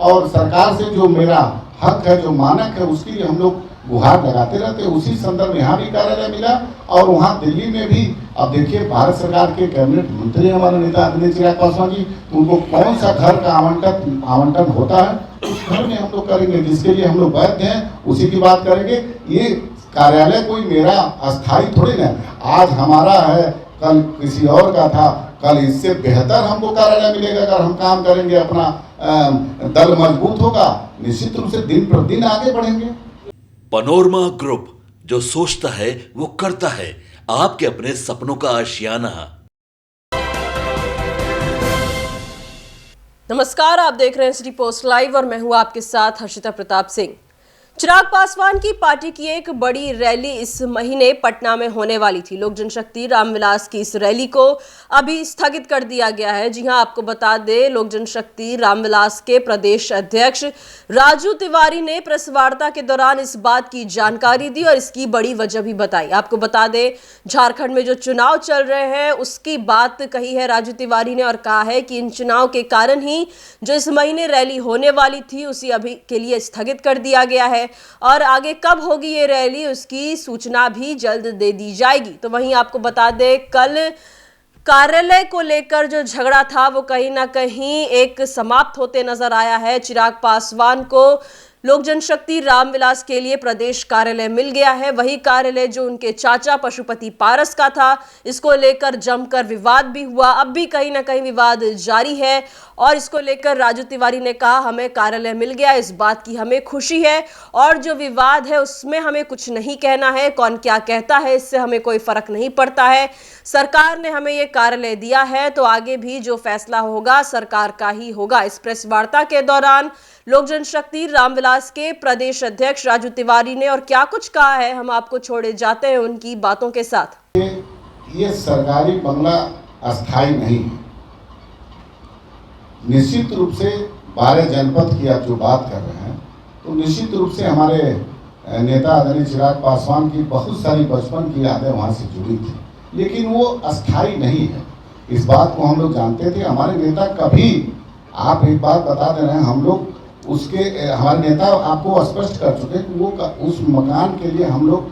और सरकार से जो मेरा हक है, जो मानक है, उसके लिए हम लोग गुहार लगाते रहते हैं। उसी संदर्भ में यहाँ भी कार्यालय मिला और वहाँ दिल्ली में भी। अब देखिए, भारत सरकार के कैबिनेट मंत्री हमारे नेता आदरणीय चिराग पासवान जी, उनको कौन सा घर का आवंटन होता है, उस घर में हम लोग करेंगे, जिसके लिए हम लोग वैध हैं उसी की बात करेंगे। ये कार्यालय कोई मेरा अस्थायी थोड़ी ना, आज हमारा है, कल किसी और का था, कल इससे बेहतर हमको कार्यालय मिलेगा अगर हम काम करेंगे, अपना दल मजबूत होगा, निश्चित रूप से दिन प्रतिदिन आगे बढ़ेंगे। पनोरमा ग्रुप, जो सोचता है वो करता है। आपके अपने सपनों का आशियाना। नमस्कार, आप देख रहे हैं सिटी पोस्ट लाइव और मैं हूं आपके साथ हर्षिता प्रताप सिंह। चिराग पासवान की पार्टी की एक बड़ी रैली इस महीने पटना में होने वाली थी। लोक जनशक्ति रामविलास की इस रैली को अभी स्थगित कर दिया गया है। जी हां, आपको बता दें, लोक जनशक्ति रामविलास के प्रदेश अध्यक्ष राजू तिवारी ने प्रेस वार्ता के दौरान इस बात की जानकारी दी और इसकी बड़ी वजह भी बताई। आपको बता दें, झारखंड में जो चुनाव चल रहे हैं उसकी बात कही है राजू तिवारी ने और कहा है कि इन चुनाव के कारण ही जो इस महीने रैली होने वाली थी उसी अभी के लिए स्थगित कर दिया गया है और आगे कब होगी ये रैली उसकी सूचना भी जल्द दे दी जाएगी। तो वहीं आपको बता दें, कल कार्यालय को लेकर जो झगड़ा था वो कहीं ना कहीं एक समाप्त होते नजर आया है। चिराग पासवान को लोक जनशक्ति रामविलास के लिए प्रदेश कार्यालय मिल गया है। वही कार्यालय जो उनके चाचा पशुपति पारस का था, इसको लेकर जमकर विवाद भी हुआ। अब भी कहीं ना कहीं विवाद जारी है और इसको लेकर राजू तिवारी ने कहा, हमें कार्यालय मिल गया, इस बात की हमें खुशी है और जो विवाद है उसमें हमें कुछ नहीं कहना है। कौन क्या कहता है इससे हमें कोई फर्क नहीं पड़ता है। सरकार ने हमें ये कार्यालय दिया है तो आगे भी जो फैसला होगा सरकार का ही होगा। इस प्रेस वार्ता के दौरान लोक जनशक्ति रामविलास के प्रदेश अध्यक्ष राजू तिवारी ने और क्या कुछ कहा है, हम आपको छोड़े जाते हैं उनकी बातों के साथ। ये सरकारी बंगला अस्थायी नहीं है। निश्चित रूप से 12 जनपद की आप जो बात कर रहे हैं तो निश्चित रूप से हमारे नेता आदरणीय चिराग पासवान की बहुत सारी बचपन की यादें वहाँ से जुड़ी थी, लेकिन वो अस्थायी नहीं है। इस बात को हम लोग जानते थे। हमारे नेता कभी, आप एक बात बता दे रहे हैं, हम लोग उसके, हमारे नेता आपको स्पष्ट कर चुके कि वो उस मकान के लिए हम लोग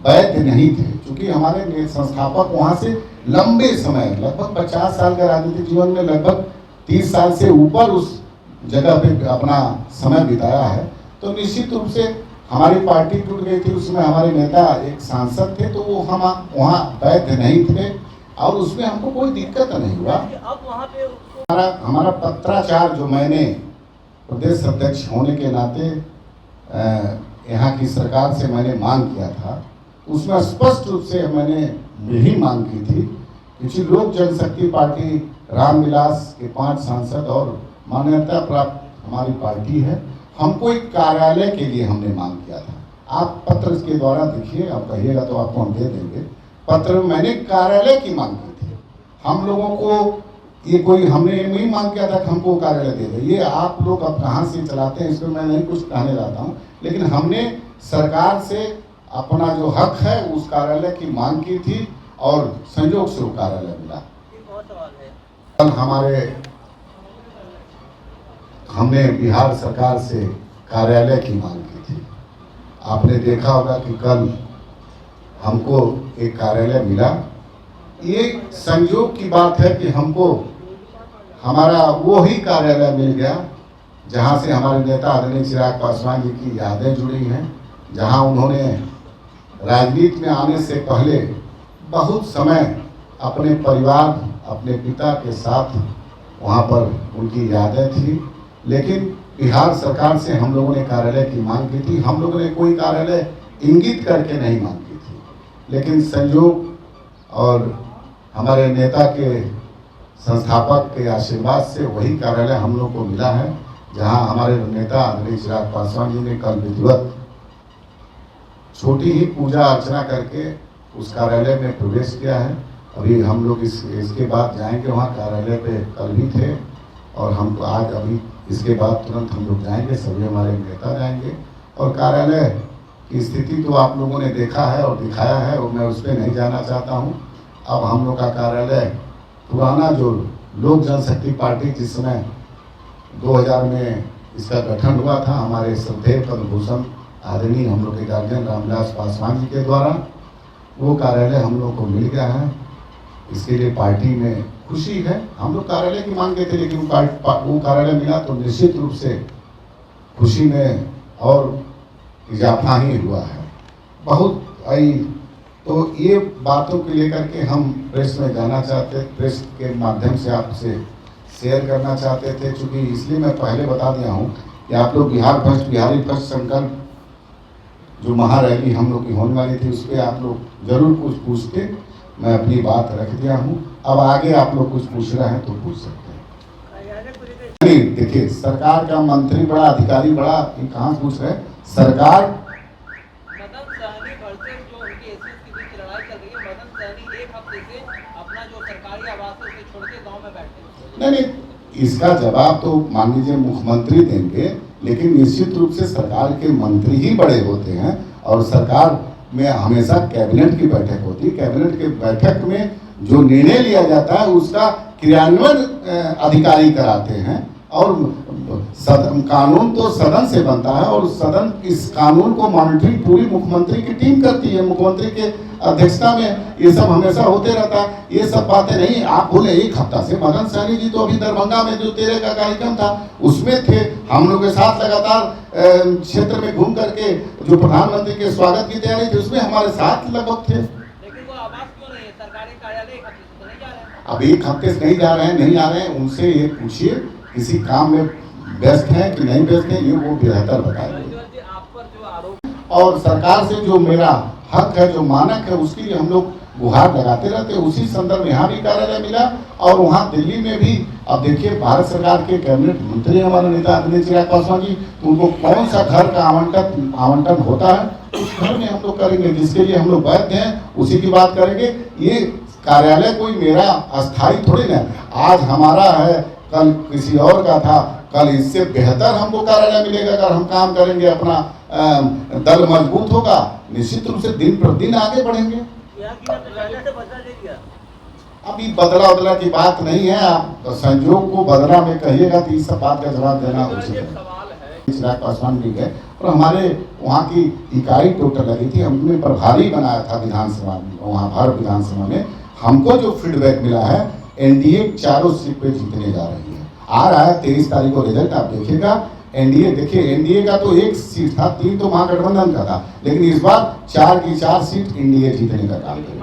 वैध नहीं थे, क्योंकि हमारे संस्थापक वहाँ से लंबे समय, लगभग 50 साल का राजनीतिक जीवन में लगभग 30 साल से ऊपर उस जगह पे अपना समय बिताया है। तो निश्चित रूप से हमारी पार्टी टूट गई थी, उसमें हमारे नेता एक सांसद थे, तो वो हम वहाँ वैध नहीं थे और उसमें हमको कोई दिक्कत नहीं हुआ। अब वहाँ पे हमारा पत्राचार जो मैंने प्रदेश अध्यक्ष होने के नाते यहाँ की सरकार से मैंने मांग किया था, उसमें स्पष्ट रूप से मैंने यही मांग की थी कि लोक जनशक्ति पार्टी रामविलास के 5 सांसद और मान्यता प्राप्त हमारी पार्टी है, हमको एक कार्यालय के लिए हमने मांग किया था। आप पत्र के द्वारा देखिए, आप कहिएगा तो आपको हम दे देंगे। पत्र में मैंने कार्यालय की मांग की थी। हम लोगों को ये कोई, हमने नहीं मांग किया था कि हमको कार्यालय दे दे। ये आप लोग अब कहाँ से चलाते हैं इसमें मैं नहीं कुछ कहने जाता हूँ, लेकिन हमने सरकार से अपना जो हक है उस कार्यालय की मांग की थी और संयोग से वो कार्यालय मिला। कल हमने बिहार सरकार से कार्यालय की मांग की थी। आपने देखा होगा कि कल हमको एक कार्यालय मिला। ये संयोग की बात है कि हमको हमारा वो ही कार्यालय मिल गया जहाँ से हमारे नेता आदरणीय चिराग पासवान जी की यादें जुड़ी हैं, जहाँ उन्होंने राजनीति में आने से पहले बहुत समय अपने परिवार, अपने पिता के साथ वहाँ पर उनकी यादें थी। लेकिन बिहार सरकार से हम लोगों ने कार्यालय की मांग की थी। हम लोगों ने कोई कार्यालय इंगित करके नहीं मांग की थी, लेकिन संयोग और हमारे नेता के संस्थापक के आशीर्वाद से वही कार्यालय हम लोग को मिला है, जहां हमारे नेता आदरणीय चिराग पासवान जी ने कल विधिवत छोटी ही पूजा अर्चना करके उस कार्यालय में प्रवेश किया है। अभी हम लोग इसके बाद जाएंगे वहाँ कार्यालय पे, कल भी थे और हम आज अभी इसके बाद तुरंत हम लोग जाएंगे, सभी हमारे नेता जाएंगे। और कार्यालय की स्थिति तो आप लोगों ने देखा है और दिखाया है और मैं उस पर नहीं जाना चाहता हूँ। अब हम लोग का कार्यालय पुराना जो लोक जनशक्ति पार्टी जिस समय 2000 में इसका गठन हुआ था हमारे श्रद्धेय पद्मभूषण आदरणीय हम लोग के गार्जियन रामविलास पासवान जी के द्वारा। वो कार्यालय हम लोग को मिल गया है, इसके लिए पार्टी में खुशी है। हम लोग कार्यालय की मांग करते, लेकिन वो कार्यालय मिला तो निश्चित रूप से खुशी में और इजाफा ही हुआ है। बहुत आई तो ये बातों को लेकर के हम प्रेस में जाना चाहते, प्रेस के माध्यम से आपसे शेयर करना चाहते थे। चूँकि इसलिए मैं पहले बता दिया हूँ कि आप लोग बिहार फर्स्ट, बिहारी फर्स्ट संकल्प जो महारैली हम लोग की होने वाली थी, उस पर आप लोग जरूर कुछ पूछते। मैं अपनी बात रख दिया हूँ। अब आगे आप लोग कुछ पूछ रहे हैं तो पूछ सकते हैं। नहीं, देखिए, सरकार का मंत्री बड़ा, अधिकारी बड़ा, ये कहाँ पूछ रहे हैं? सरकार मदन सहनी वर्सेस जो उनकी एसएस के बीच लड़ाई चल रही है, मदन सहनी एक हफ्ते से अपना जो सरकारी आवास है उसे छोड़ के गांव में बैठे हैं। नहीं, इसका जवाब तो मान लीजिए मुख्यमंत्री देंगे, लेकिन निश्चित रूप से सरकार के मंत्री ही बड़े होते हैं और सरकार में हमेशा कैबिनेट की बैठक होती है। कैबिनेट की बैठक में जो निर्णय लिया जाता है उसका क्रियान्वयन अधिकारी कराते हैं और सदन, कानून तो सदन से बनता है और सदन इस कानून को मॉनिटरिंग पूरी मुख्यमंत्री की टीम करती है। मुख्यमंत्री के अध्यक्षता में ये सब हमेशा होते रहता है। ये सब बातें नहीं, आप बोले एक हफ्ता से मदन सहनी जी तो अभी दरभंगा में जो 13 का कार्यक्रम था उसमें थे, हम लोग के साथ लगातार क्षेत्र में घूम करके जो प्रधानमंत्री के स्वागत की तैयारी थी उसमें हमारे साथ लगभग थे। लेकिन वो आवास क्यों नहीं है? सरकारी कार्यालय एक हफ्ते से तो नहीं जा रहे हैं। अब एक हफ्ते से नहीं जा रहे हैं, नहीं आ रहे हैं, उनसे ये पूछिए किसी काम में व्यस्त हैं कि नहीं व्यस्त हैं, ये वो बेहतर बताएंगे। आप पर जो आरोप और सरकार से जो मेरा हक है, जो मानक है, उसके लिए हम लोग गुहार लगाते रहते हैं। उसी संदर्भ में यहाँ भी कार्यालय मिला और वहाँ दिल्ली में भी। अब देखिए, भारत सरकार के कैबिनेट मंत्री हमारे नेता आदरणीय चिराग पासवान जी, तो उनको कौन सा घर का आवंटन होता है उस घर में हम लोग करेंगे, जिसके लिए हम लोग वैध हैं उसी की बात करेंगे। ये कार्यालय कोई मेरा अस्थायी थोड़ी ना, आज हमारा है, कल किसी और का था, कल इससे बेहतर हमको कार्यालय मिलेगा अगर हम काम करेंगे, अपना दल मजबूत होगा, निश्चित रूप से दिन प्रतिदिन आगे बढ़ेंगे। अभी बदला उदला की बात नहीं है, आप संयोग को बदला में कहिएगा तो इस सब बात का जवाब देना उचित है। चिराग पासवान भी गए और हमारे वहाँ की इकाई टोटल लगी थी, हमने प्रभारी बनाया था विधानसभा में, वहाँ भारत विधानसभा में। हमको जो फीडबैक मिला है, एनडीए चारों सीट पे जीतने जा रही है। आ रहा है 23 तारीख को रिजल्ट, आप देखिएगा। एनडीए, देखिए, एनडीए का तो एक सीट था, 3 तो महागठबंधन का था, लेकिन इस बार 4 की 4 सीट एनडीए जीतने का काम करेगी।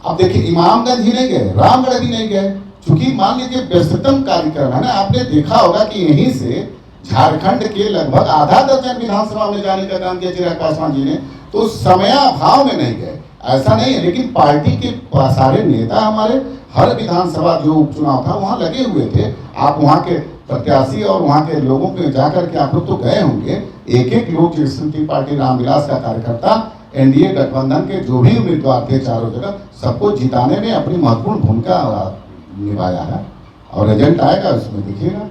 अब देखिए, इमामगंज ही नहीं गए, रामगढ़ भी नहीं गए, क्योंकि मान लीजिए व्यस्ततम कार्यक्रम है ना। आपने देखा होगा कि यहीं से झारखंड के लगभग आधा दर्जन विधानसभा में जाने का काम किया चिराग पासवान जी ने, तो समयाभाव में नहीं गए, ऐसा नहीं है। लेकिन पार्टी के सारे नेता हमारे हर विधानसभा जो उपचुनाव था वहाँ लगे हुए थे। आप वहाँ के प्रत्याशी और वहाँ के लोगों के जाकर के आप लोग तो गए होंगे। एक एक लोक जनशक्ति पार्टी रामविलास का कार्यकर्ता एनडीए गठबंधन के जो भी उम्मीदवार थे चारों जगह, सबको जिताने में अपनी महत्वपूर्ण भूमिका निभाया है और रिजल्ट आएगा उसमें देखिएगा।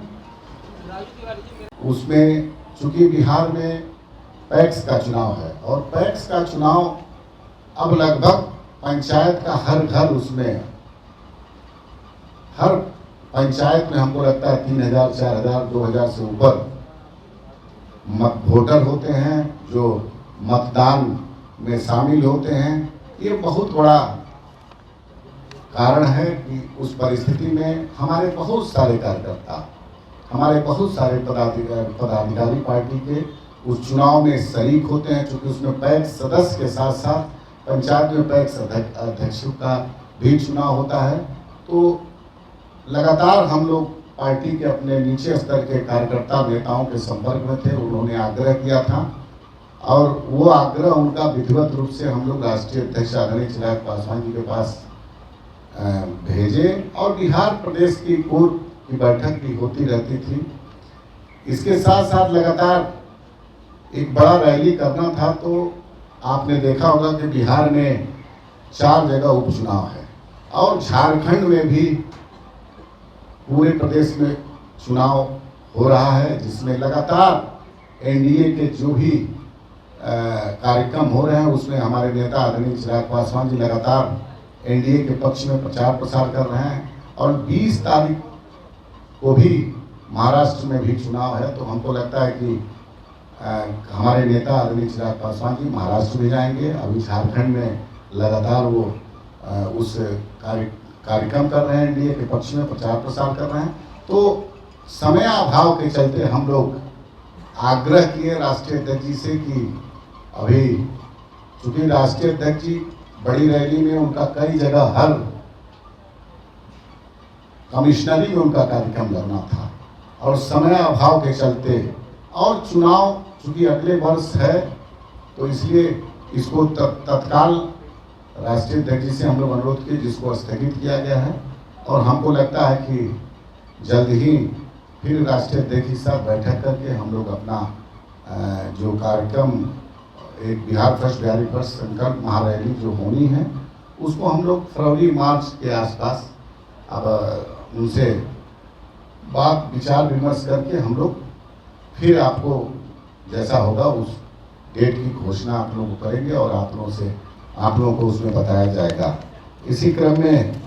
उसमें चूंकि बिहार में पैक्स का चुनाव है और पैक्स का चुनाव अब लगभग पंचायत का हर घर, उसमें हर पंचायत में हमको लगता है 3000, 4000, 2000 से ऊपर वोटर होते हैं जो मतदान में शामिल होते हैं। ये बहुत बड़ा कारण है कि उस परिस्थिति में हमारे बहुत सारे कार्यकर्ता, हमारे बहुत सारे पदाधिकारी पार्टी के उस चुनाव में शरीक होते हैं। चूँकि उसमें पैक्स सदस्य के साथ साथ पंचायत में पैक्स अध्यक्षों का भी चुनाव होता है। तो लगातार हम लोग पार्टी के अपने नीचे स्तर के कार्यकर्ता नेताओं के संपर्क में थे। उन्होंने आग्रह किया था और वो आग्रह उनका विधिवत रूप से हम लोग राष्ट्रीय अध्यक्ष आदरणीय चिराग पासवान जी के पास भेजे और बिहार प्रदेश की पूर्व की बैठक भी होती रहती थी। इसके साथ साथ लगातार एक बड़ा रैली करना था। तो आपने देखा होगा कि बिहार में 4 जगह उपचुनाव है और झारखंड में भी पूरे प्रदेश में चुनाव हो रहा है, जिसमें लगातार एनडीए के जो भी कार्यक्रम हो रहे हैं उसमें हमारे नेता आदरणीय चिराग पासवान जी लगातार एनडीए के पक्ष में प्रचार प्रसार कर रहे हैं। और 20 तारीख को भी महाराष्ट्र में भी चुनाव है, तो हमको लगता है कि हमारे नेता आदरणीय चिराग पासवान जी महाराष्ट्र भी जाएंगे। अभी झारखंड में लगातार वो उस कार्यक्रम कर रहे हैं, एनडीए के पक्ष में प्रचार प्रसार कर रहे हैं। तो समय अभाव के चलते हम लोग आग्रह किए राष्ट्रीय अध्यक्ष जी से कि अभी चूंकि राष्ट्रीय अध्यक्ष जी बड़ी रैली में उनका कई जगह हर कमिश्नरी में उनका कार्यक्रम लगना था और समय अभाव के चलते और चुनाव चूंकि अगले वर्ष है, तो इसलिए इसको तत्काल राष्ट्रीय अध्यक्ष जी से हम लोग अनुरोध किए, जिसको स्थगित किया गया है। और हमको लगता है कि जल्द ही फिर राष्ट्रीय अध्यक्ष के साथ बैठक करके हम लोग अपना जो कार्यक्रम एक बिहार फर्स्ट बिहारी फर्स्ट संकल्प महारैली जो होनी है, उसको हम लोग फरवरी मार्च के आसपास अब उनसे बात विचार विमर्श करके हम लोग फिर आपको जैसा होगा उस डेट की घोषणा आप लोगों को करेंगे और आप लोगों को उसमें बताया जाएगा। इसी क्रम में